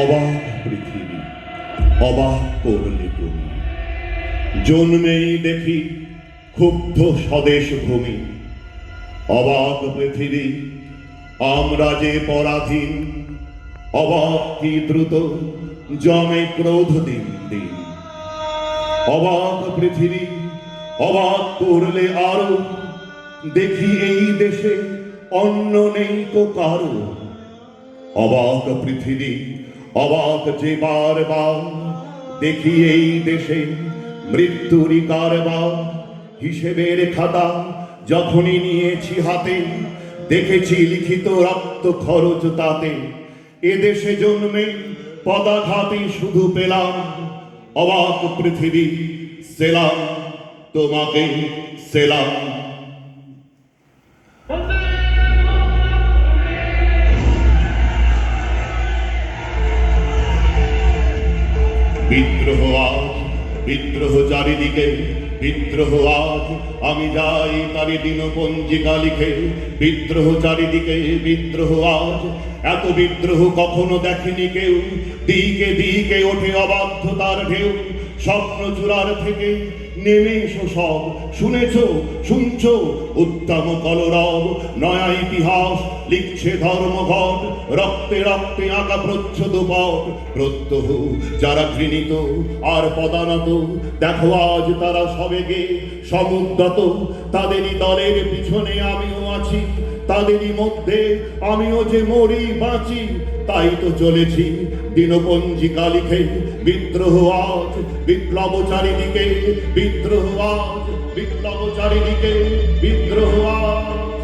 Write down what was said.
অবাক পৃথিবী, অবাক করলে তুমি। জন্মেই দেখি ক্ষুব্ধ স্বদেশ ভূমি। অবাক পৃথিবী, আমরা যে পরাধীন। অবাক কি দ্রুত জমে ক্রোধ দিন দিন। অবাক পৃথিবী, অবাক করলে আরো দেখি এই দেশে অন্য নেই তো কারো। অবাক পৃথিবী, অবাক যে বারবার দেখি এই দেশে মৃত্যুরই কারবার। হিসেবের খাতা যখনই নিয়েছি হাতে, দেখেছি লিখিত রক্ত খরচ তাতে। এদেশে জন্মে পদাঘাতে শুধু পেলাম। অবাক পৃথিবী, সেলাম তোমাকে, সেলাম। বিদ্রোহ আজ, বিদ্রোহ চারিদিকে, বিদ্রোহ আজ, আমি যাই তারি দিনপঞ্জিকা লিখে। বিদ্রোহ চারিদিকে, বিদ্রোহ আজ, এত বিদ্রোহ কখনো দেখেনি কেউ। দিকে দিকে ওঠে অবাধ্যতার ঢেউ। স্বপ্ন চূড়ার থেকে নেমে এসো সব, শুনেছ শুনছ উত্তম কলরব। নয়া ইতিহাস লিখছে ধর্মঘট, রক্তে রক্তে আঁকা প্রচ্ছদ পট। প্রত্যহ যারা ঘৃণিত আর পদানত, দেখো আজ তারা সবেগে সমুদ্যত। তাদেরই দলের পিছনে আমিও আছি, তাদেরই মধ্যে আমিও যে মরি বাঁচি। তাই তো চলেছি দিনপঞ্জিকা লিখে। বিদ্রোহ আজ, বিপ্লব চারিদিকে, বিদ্রোহ আজ, বিপ্লব চারিদিকে, বিদ্রোহ আজ।